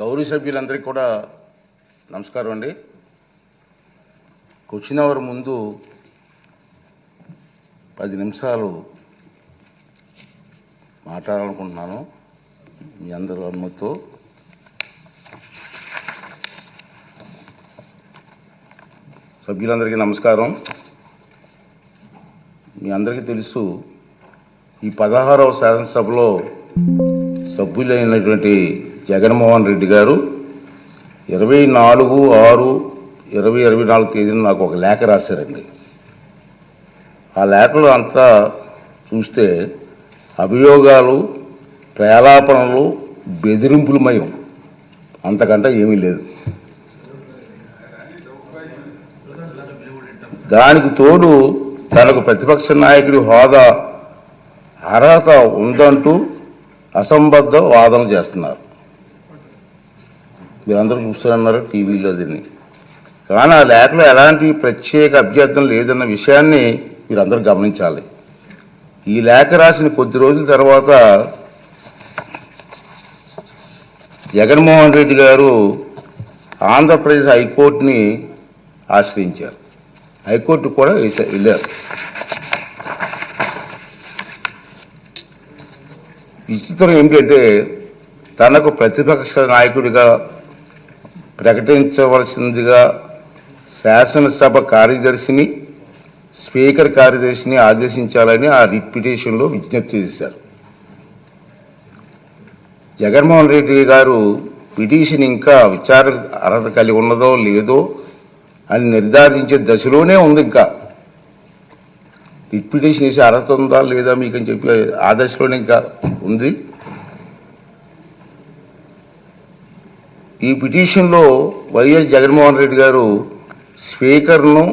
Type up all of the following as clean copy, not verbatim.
గౌరవ సభ్యులందరికీ కూడా నమస్కారం అండి. క్వశ్చన్ అవర్ ముందు 10 నిమిషాలు మాట్లాడాలనుకుంటున్నాను మీ అందరి అనుమతితో. సభ్యులందరికీ నమస్కారం. మీ అందరికీ తెలుసు, ఈ 16వ శాసనసభలో సభ్యులైనటువంటి జగన్మోహన్ రెడ్డి గారు 24/6/2024 తేదీన నాకు ఒక లేఖ రాశారండి. ఆ లేఖలో అంతా చూస్తే అభియోగాలు, ప్రేలాపనలు, బెదిరింపులమయం, అంతకంటే ఏమీ లేదు. దానికి తోడు తనకు ప్రతిపక్ష నాయకుడి హోదా అర్హత ఉందంటూ అసంబద్ధ వాదన చేస్తున్నారు. మీరందరూ చూస్తున్నారు టీవీలో దీన్ని. కానీ ఆ లేఖలో ఎలాంటి ప్రత్యేక అభ్యర్థన లేదన్న విషయాన్ని మీరందరూ గమనించాలి. ఈ లేఖ రాసిన కొద్ది రోజుల తర్వాత జగన్మోహన్ రెడ్డి గారు ఆంధ్రప్రదేశ్ హైకోర్టుని ఆశ్రయించారు. హైకోర్టు కూడా వెళ్ళారు. విచిత్రం ఏమిటంటే, తనకు ప్రతిపక్ష నాయకుడిగా ప్రకటించవలసిందిగా శాసనసభ కార్యదర్శిని, స్పీకర్ కార్యదర్శిని ఆదేశించాలని ఆ రిట్ పిటిషన్లో విజ్ఞప్తి చేశారు. జగన్మోహన్ రెడ్డి గారు పిటిషన్ ఇంకా విచారణ అర్హత కలిగి ఉన్నదో లేదో అని నిర్ధారించే దశలోనే ఉంది. ఇంకా రిట్ పిటిషన్ వేసి అర్హత ఉందా లేదా మీకు అని చెప్పి ఆ దశలోనే ఇంకా ఉంది. ఈ పిటిషన్లో వైఎస్ జగన్మోహన్ రెడ్డి గారు స్పీకర్ను,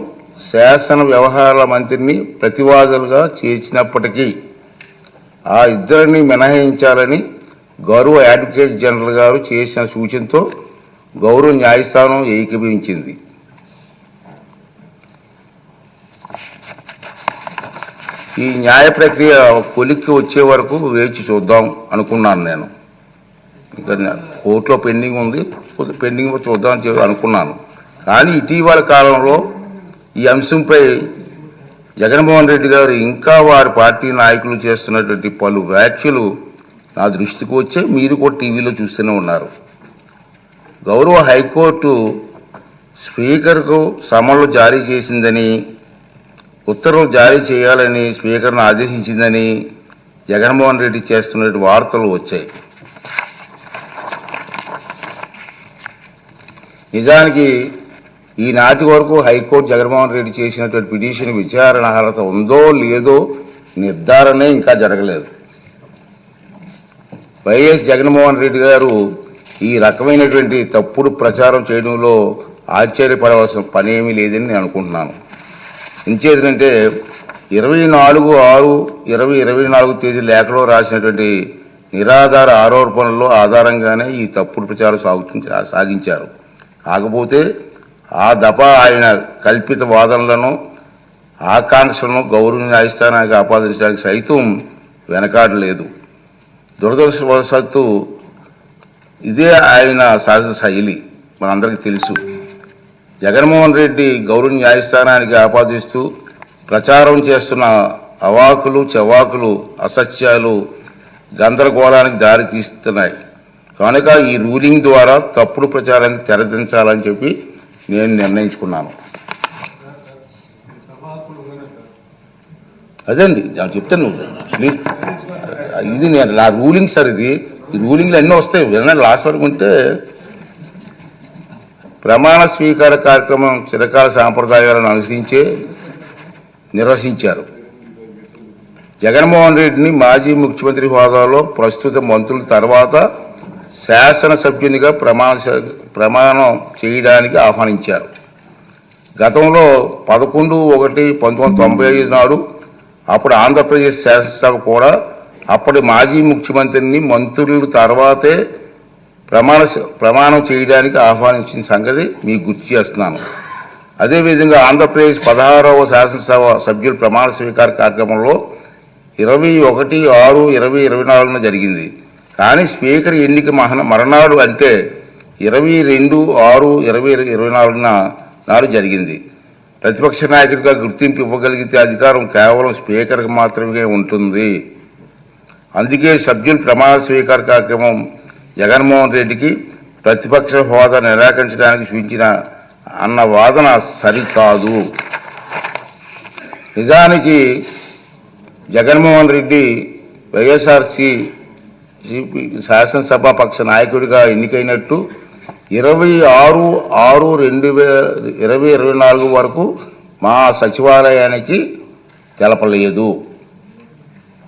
శాసన వ్యవహారాల మంత్రిని ప్రతివాదులుగా చేర్చినప్పటికీ ఆ ఇద్దరిని మినహాయించాలని గౌరవ అడ్వకేట్ జనరల్ గారు చేసిన సూచనతో గౌరవ న్యాయస్థానం ఏకీభవించింది. ఈ న్యాయ ప్రక్రియ కొలిక్కి వచ్చే వరకు వేచి చూద్దాం అనుకున్నాను. నేను ఇంకా కోర్టులో పెండింగ్ ఉంది, పెండింగ్ చూద్దాం అనుకున్నాను. కానీ ఇటీవల కాలంలో ఈ అంశంపై జగన్మోహన్ రెడ్డి గారు ఇంకా వారి పార్టీ నాయకులు చేస్తున్నటువంటి పలు వ్యాఖ్యలు నా దృష్టికి వచ్చే మీరు కూడా టీవీలో చూస్తూనే ఉన్నారు. గౌరవ హైకోర్టు స్పీకర్కు సమన్లు జారీ చేసిందని, ఉత్తర్వులు జారీ చేయాలని స్పీకర్ను ఆదేశించిందని జగన్మోహన్ రెడ్డి చేస్తున్న వార్తలు వచ్చాయి. నిజానికి ఈనాటి వరకు హైకోర్టు జగన్మోహన్ రెడ్డి చేసినటువంటి పిటిషన్ విచారణ అర్హత ఉందో లేదో నిర్ధారణే ఇంకా జరగలేదు. వైఎస్ జగన్మోహన్ రెడ్డి గారు ఈ రకమైనటువంటి తప్పుడు ప్రచారం చేయడంలో ఆశ్చర్యపడవలసిన పనేమీ లేదని నేను అనుకుంటున్నాను. ఇంకేంటంటే 24/6/2024 తేదీ లేఖలో రాసినటువంటి నిరాధార ఆరోపణల్లో ఆధారంగానే ఈ తప్పుడు ప్రచారం సాగించారు. కాకపోతే ఆ దఫా ఆయన కల్పిత వాదనలను, ఆకాంక్షలను గౌరవ న్యాయస్థానానికి ఆపాదించడానికి సైతం వెనకాడలేదు. దురదృష్టవశాత్తు ఇదే ఆయన సహజ శైలి, మనందరికీ తెలుసు. జగన్మోహన్ రెడ్డి గౌరవ న్యాయస్థానానికి ఆపాదిస్తూ ప్రచారం చేస్తున్న అవాకులు చవాకులు, అసత్యాలు గందరగోళానికి దారి తీస్తున్నాయి. కనుక ఈ రూలింగ్ ద్వారా తప్పుడు ప్రచారానికి తెరదించాలని చెప్పి నేను నిర్ణయించుకున్నాను. అదండి నేను చెప్తాను. ఇది నేను నా రూలింగ్ సార్. ఇది ఈ రూలింగ్లు అన్నీ వస్తాయి. వినండి, లాస్ట్ వరకు ఉంటే. ప్రమాణ స్వీకార కార్యక్రమం చిరకాల సాంప్రదాయాలను అనుసరించే నిర్వహించారు. జగన్మోహన్ రెడ్డిని మాజీ ముఖ్యమంత్రి హోదాలో ప్రస్తుత మంత్రుల తర్వాత శాసనసభ్యునిగా ప్రమాణం చేయడానికి ఆహ్వానించారు. గతంలో 11/1/1995 నాడు అప్పుడు ఆంధ్రప్రదేశ్ శాసనసభ కూడా అప్పటి మాజీ ముఖ్యమంత్రిని మంత్రుల తర్వాతే ప్రమాణం చేయడానికి ఆహ్వానించిన సంగతి మీకు గుర్తు చేస్తున్నాను. అదేవిధంగా ఆంధ్రప్రదేశ్ 16వ శాసనసభ సభ్యుల ప్రమాణ స్వీకార కార్యక్రమంలో 21/6/2024 జరిగింది. కానీ స్పీకర్ ఎన్నిక మరణాడు అంటే 22/6/2024 నాడు జరిగింది. ప్రతిపక్ష నాయకుడిగా గుర్తింపు ఇవ్వగలిగితే అధికారం కేవలం స్పీకర్కి మాత్రమే ఉంటుంది. అందుకే సభ్యుల ప్రమాణ స్వీకార కార్యక్రమం జగన్మోహన్ రెడ్డికి ప్రతిపక్ష హోదా నిరాకరించడానికి సూచించిన అన్న వాదన సరికాదు. నిజానికి జగన్మోహన్ రెడ్డి వైఎస్ఆర్సీ శాసనసభాపక్ష నాయకుడిగా ఎన్నికైనట్టు 26/6/2024 వరకు మా సచివాలయానికి తెలపలేదు.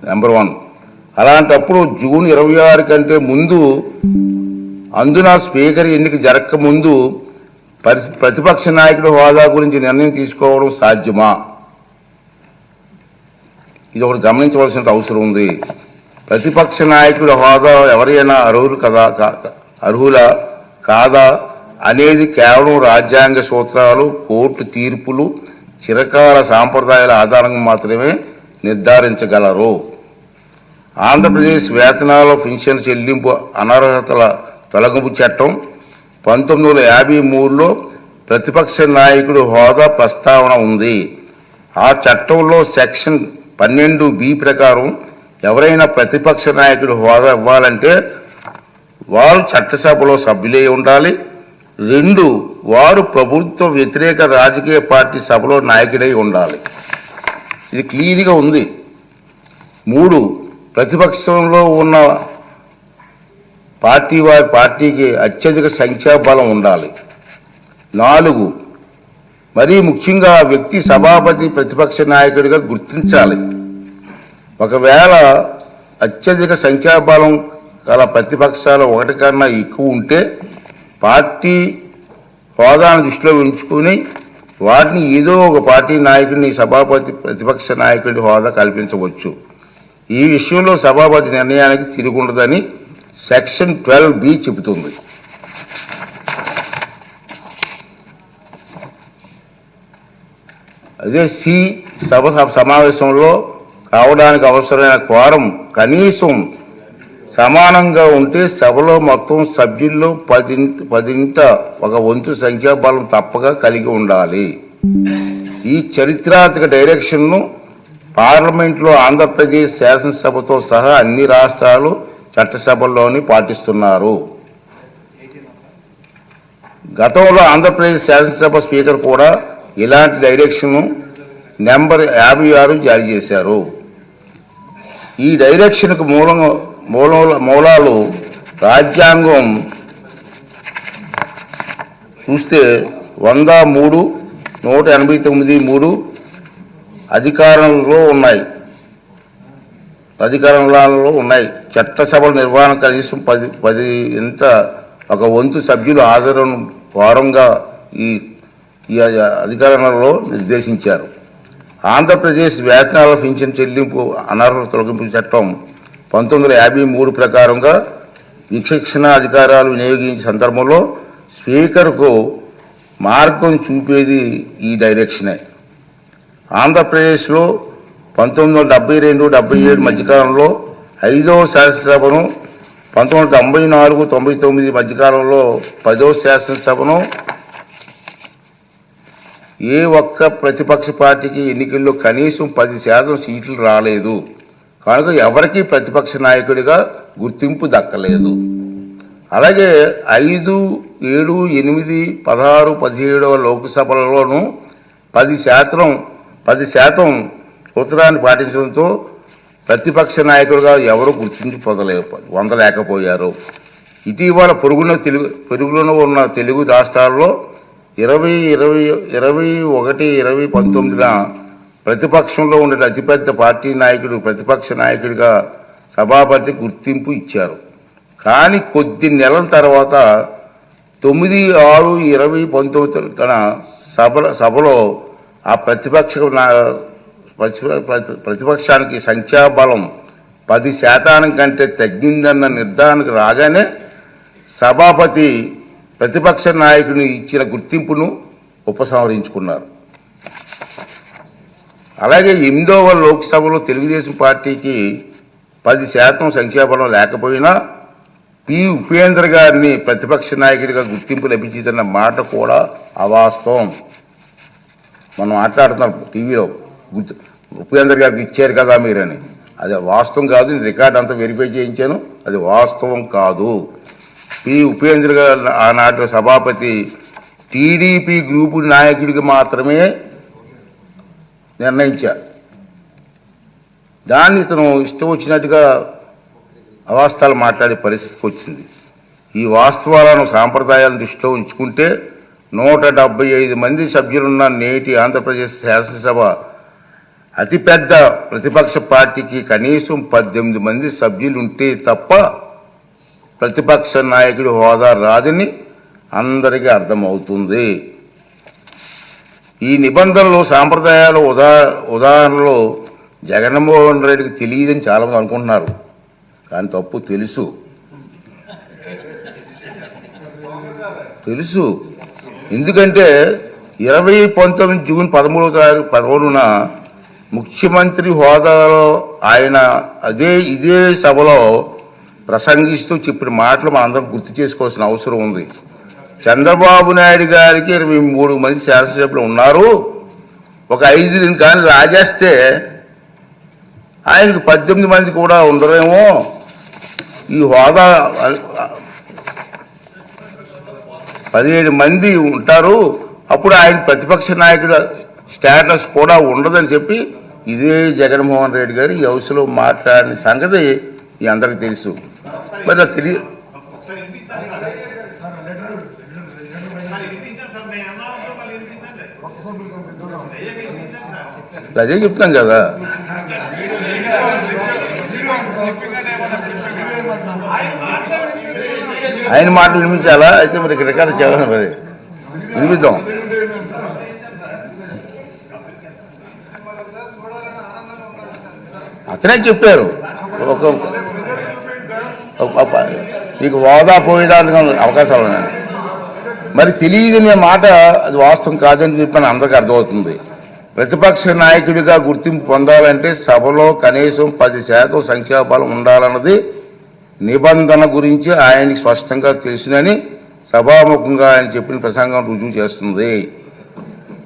నెంబర్ 1. అలాంటప్పుడు జూన్ 26 కంటే ముందు, అందున స్పీకర్ ఎన్నిక జరగక ముందు ప్రతిపక్ష నాయకుడి హోదా గురించి నిర్ణయం తీసుకోవడం సాధ్యమా? ఇది ఒకటి గమనించవలసిన అవసరం ఉంది. ప్రతిపక్ష నాయకుడి హోదా ఎవరైనా అర్హులా కాదా అనేది కేవలం రాజ్యాంగ సూత్రాలు, కోర్టు తీర్పులు, చిరకాల సాంప్రదాయాల ఆధారంగా మాత్రమే నిర్ధారించగలరు. ఆంధ్రప్రదేశ్ వేతనాల పెన్షన్ చెల్లింపు అనర్హతల తొలగింపు చట్టం 1953లో ప్రతిపక్ష నాయకుడి హోదా ప్రస్తావన ఉంది. ఆ చట్టంలో సెక్షన్ 12B ప్రకారం ఎవరైనా ప్రతిపక్ష నాయకుడి హోదా ఇవ్వాలంటే వారు చట్టసభలో సభ్యులై ఉండాలి. 2, వారు ప్రభుత్వ వ్యతిరేక రాజకీయ పార్టీ సభలో నాయకుడై ఉండాలి. ఇది క్లియర్గా ఉంది. 3, ప్రతిపక్షంలో ఉన్న వారి పార్టీకి అత్యధిక సంఖ్యాబలం ఉండాలి. 4, మరీ ముఖ్యంగా వ్యక్తి సభాపతి ప్రతిపక్ష నాయకుడిగా గుర్తించాలి. ఒకవేళ అత్యధిక సంఖ్యాబలం గల ప్రతిపక్షాలు ఒకటి కన్నా ఎక్కువ ఉంటే పార్టీ హోదాను దృష్టిలో ఉంచుకుని వాటిని ఏదో ఒక పార్టీ నాయకుడిని సభాపతి ప్రతిపక్ష నాయకుడి హోదా కల్పించవచ్చు. ఈ విషయంలో సభాపతి నిర్ణయానికి తిరుగుండదని సెక్షన్ 12B చెబుతుంది. అదే సభ సమావేశంలో కావడానికి అవసరమైన క్వారం కనీసం సమానంగా ఉంటే సభలో మొత్తం సభ్యుల్లో 10 ఒక వంతు సంఖ్యాబలం తప్పక కలిగి ఉండాలి. ఈ చరిత్రాత్మక డైరెక్షన్ను పార్లమెంట్లో ఆంధ్రప్రదేశ్ శాసనసభతో సహా అన్ని రాష్ట్రాలు చట్టసభల్లోని పాటిస్తున్నారు. గతంలో ఆంధ్రప్రదేశ్ శాసనసభ స్పీకర్ కూడా ఇలాంటి డైరెక్షన్ను నెంబర్ 56 జారీ చేశారు. ఈ డైరెక్షన్కు మూలాలు రాజ్యాంగం చూస్తే 103, 189(3) అధికారంలో ఉన్నాయి. చట్టసభల నిర్వహణ కనీసం 10 ఒక వంతు సభ్యులు హాజరును వారంగా ఈ అధికారంలో నిర్దేశించారు. ఆంధ్రప్రదేశ్ వేతనాల పెన్షన్ చెల్లింపు అనర్హత తొలగింపు చట్టం 1953 ప్రకారంగా విచక్షణ అధికారాలు వినియోగించే సందర్భంలో స్పీకర్కు మార్గం చూపేది ఈ డైరెక్షనే. ఆంధ్రప్రదేశ్లో 1972-77 మధ్యకాలంలో 5వ శాసనసభను, 1994-99 మధ్యకాలంలో 10వ శాసనసభను ఏ ఒక్క ప్రతిపక్ష పార్టీకి ఎన్నికల్లో కనీసం 10% సీట్లు రాలేదు. కనుక ఎవరికీ ప్రతిపక్ష నాయకుడిగా గుర్తింపు దక్కలేదు. అలాగే 5, 7, 8, 16, 17వ లోక్సభలలోనూ 10% సూత్రాన్ని పాటించడంతో ప్రతిపక్ష నాయకుడిగా ఎవరు గుర్తించి పొందలేకపోయారు. ఇటీవల పొరుగులోనూ ఉన్న తెలుగు రాష్ట్రాల్లో 2021-2019 ప్రతిపక్షంలో ఉండే అతిపెద్ద పార్టీ నాయకుడు ప్రతిపక్ష నాయకుడిగా సభాపతి గుర్తింపు ఇచ్చారు. కానీ కొద్ది నెలల తర్వాత 9/6/2019 తన సభలో ఆ ప్రతిపక్షానికి సంఖ్యాబలం 10% కంటే తగ్గిందన్న నిర్ధారణకు రాగానే సభాపతి ప్రతిపక్ష నాయకుని ఇచ్చిన గుర్తింపును ఉపసంహరించుకున్నారు. అలాగే 8వ లోక్సభలో తెలుగుదేశం పార్టీకి 10% సంఖ్యాబలం లేకపోయినా ఉపేంద్ర గారిని ప్రతిపక్ష నాయకుడిగా గుర్తింపు లభించిందన్న మాట కూడా అవాస్తవం. మనం మాట్లాడుతున్నాం టీవీలో ఉపేంద్ర గారికి ఇచ్చారు కదా మీరని, అది వాస్తవం కాదు. నేను రికార్డ్ అంతా వెరిఫై చేయించాను, అది వాస్తవం కాదు. ఉపేంద్ర గారు ఆనాటి సభాపతి టీడీపీ గ్రూపు నాయకుడికి మాత్రమే నిర్ణయించారు. దాన్ని ఇతను ఇష్టం వచ్చినట్టుగా అవాస్తవాలు మాట్లాడే పరిస్థితికి వచ్చింది. ఈ వాస్తవాలను సాంప్రదాయాలను దృష్టిలో ఉంచుకుంటే 175 మంది సభ్యులున్న నేటి ఆంధ్రప్రదేశ్ శాసనసభ అతిపెద్ద ప్రతిపక్ష పార్టీకి కనీసం 18 మంది సభ్యులుంటే తప్ప ప్రతిపక్ష నాయకుడి హోదా రాదని అందరికీ అర్థమవుతుంది. ఈ నిబంధనలు సాంప్రదాయాలు ఉదాహరణలో జగన్మోహన్ రెడ్డికి తెలియదని చాలామంది అనుకుంటున్నారు, కానీ తప్పు. తెలుసు. ఎందుకంటే 2019 జూన్ 13న ముఖ్యమంత్రి హోదాలో ఆయన ఇదే సభలో ప్రసంగిస్తూ చెప్పిన మాటలు మనందరం గుర్తు చేసుకోవాల్సిన అవసరం ఉంది. చంద్రబాబు నాయుడు గారికి 23 మంది శాసనసభ్యులు ఉన్నారు, ఒక 5 కానీ రాజేస్తే ఆయనకు 18 మంది కూడా ఉండరేమో, ఈ హోదా 17 మంది ఉంటారు, అప్పుడు ఆయన ప్రతిపక్ష నాయకుడు స్టేటస్ కూడా ఉండదని చెప్పి ఇదే జగన్మోహన్ రెడ్డి గారు ఈ హౌస్లో మాట్లాడిన సంగతి మీ అందరికీ తెలుసు. మరి తెలియదు, అదే చెప్తాం కదా. ఆయన మాటలు వినిపించాలా? అయితే మరి రికార్డు చేయాలి, మరి వినిపిద్దాం. అతనే చెప్పారు, నీకు హోదా పోయేదానికి అవకాశాలు ఉన్నాయి. మరి తెలియదనే మాట అది వాస్తవం కాదని చెప్పని అందరికీ అర్థమవుతుంది. ప్రతిపక్ష నాయకుడిగా గుర్తింపు పొందాలంటే సభలో కనీసం 10% సంఖ్యాబలం ఉండాలన్నది నిబంధన గురించి ఆయనకి స్పష్టంగా తెలుసునని సభాముఖంగా ఆయన చెప్పిన ప్రసంగం రుజువు చేస్తుంది.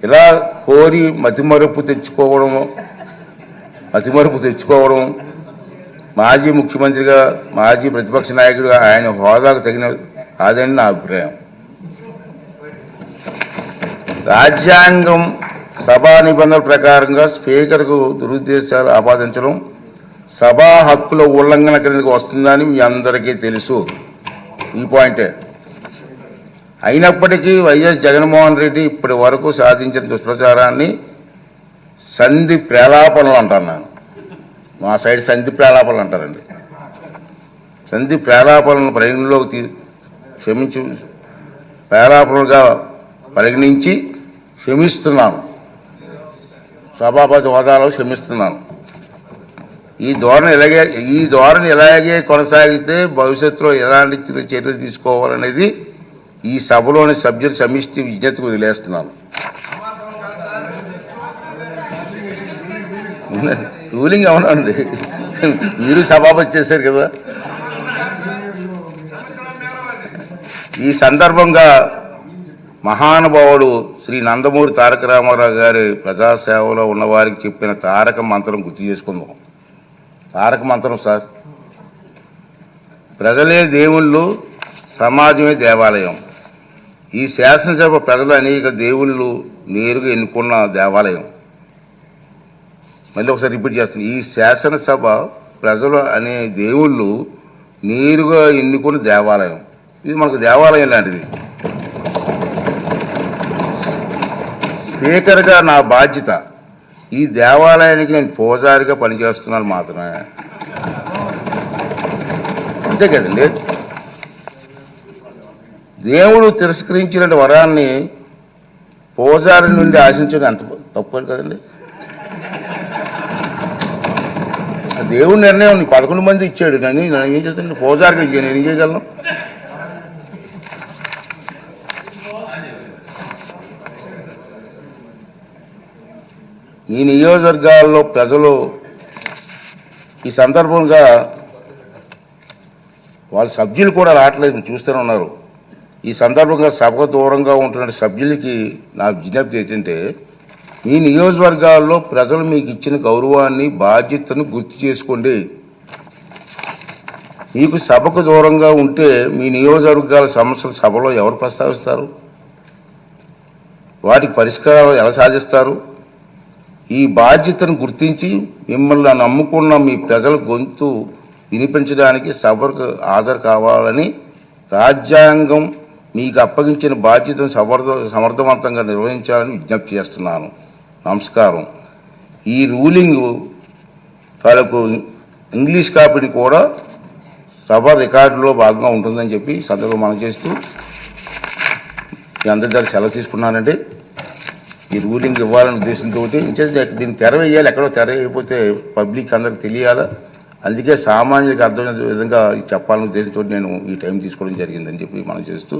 ఇలా కోరి మతిమరుపు తెచ్చుకోవడం మాజీ ముఖ్యమంత్రిగా, మాజీ ప్రతిపక్ష నాయకుడిగా ఆయన హోదాకు తగిన కాదని నా అభిప్రాయం. రాజ్యాంగం సభా నిబంధనల ప్రకారంగా స్పీకర్కు దురుద్దేశాలు ఆపాదించడం సభా హక్కుల ఉల్లంఘన కిందకు వస్తుందని మీ అందరికీ తెలుసు. ఈ పాయింటే. అయినప్పటికీ వైఎస్ జగన్మోహన్ రెడ్డి ఇప్పటి వరకు సాధించిన దుష్ప్రచారాన్ని సంధి ప్రేలాపనలు అంటాను నేను. మా సైడ్ సంధి ప్రేలాపనలు అంటారండి. సంధి ప్రేలాపనలను పరిగణలోకి ప్రేలాపనలుగా పరిగణించి క్షమిస్తున్నాను, సభాపతి హోదాలో క్షమిస్తున్నాను. ఈ ధోరణి ఇలాగే కొనసాగితే భవిష్యత్తులో ఎలాంటి చర్యలు తీసుకోవాలనేది ఈ సభలోని సభ్యుల సమిష్టి విజ్ఞతకు వదిలేస్తున్నాను. రూలింగ్ అవునండి, మీరు సభాపతి చేశారు కదా. ఈ సందర్భంగా మహానుభావుడు శ్రీ నందమూరి తారక రామారావు గారి ప్రజాసేవలో ఉన్నవారికి చెప్పిన తారక మంత్రం గుర్తు చేసుకుందాం. తారక మంత్రం సార్, ప్రజలే దేవుళ్ళు, సమాజమే దేవాలయం. ఈ శాసనసభ ప్రజలు అనేక దేవుళ్ళు నేరుగా ఎన్నుకున్న దేవాలయం. మళ్ళీ ఒకసారి రిపీట్ చేస్తాను, ఈ శాసనసభ ప్రజలు అనే దేవుళ్ళు నేరుగా ఎన్నుకున్న దేవాలయం. ఇది మనకు దేవాలయం లాంటిది. స్పీకర్గా నా బాధ్యత ఈ దేవాలయానికి నేను పూజారిగా పనిచేస్తున్నాను మాత్రమే, అంతే కదండి. దేవుడు తిరస్కరించిన వరాన్ని పూజారి నుండి ఆశించడం ఎంత తప్పు కదండి. దేవుడి నిర్ణయం 11 మంది ఇచ్చాడు, కానీ నేను ఏం చేస్తాను? పూజారికి నేను ఏం చేయగలను? ఈ నియోజకవర్గాల్లో ప్రజలు ఈ సందర్భంగా వాళ్ళ సభ్యులు కూడా రావట్లేదు, మీరు చూస్తూనే ఉన్నారు. ఈ సందర్భంగా సభకు దూరంగా ఉంటున్న సభ్యులకి నా విజ్ఞప్తి ఏంటంటే, మీ నియోజకవర్గాల్లో ప్రజలు మీకు ఇచ్చిన గౌరవాన్ని, బాధ్యతను గుర్తు చేసుకోండి. మీకు సభకు దూరంగా ఉంటే మీ నియోజకవర్గాల సమస్యలు సభలో ఎవరు ప్రస్తావిస్తారు? వాటికి పరిష్కారాలు ఎలా సాధిస్తారు? ఈ బాధ్యతను గుర్తించి మిమ్మల్ని నమ్ముకున్న మీ ప్రజల గొంతు వినిపించడానికి సభకు హాజరు కావాలని, రాజ్యాంగం మీకు అప్పగించిన బాధ్యతను సమర్థవంతంగా నిర్వహించాలని విజ్ఞప్తి చేస్తున్నాను. నమస్కారం. ఈ రూలింగ్ తాలూకు ఇంగ్లీష్ కాపీని కూడా సభ రికార్డులో భాగంగా ఉంటుందని చెప్పి సందర్భంగా మనం చేస్తూ మీ అందరి దగ్గర సెలవు తీసుకున్నానండి. ఈ రూలింగ్ ఇవ్వాలనే ఉద్దేశంతో దీన్ని తెర వేయాలి, ఎక్కడో తెర వేయకపోతే పబ్లిక్ అందరికి తెలియాలా, అందుకే సామాన్యులకు అర్థమైన విధంగా చెప్పాలనే ఉద్దేశంతో నేను ఈ టైం తీసుకోవడం జరిగిందని చెప్పి మనం చేస్తూ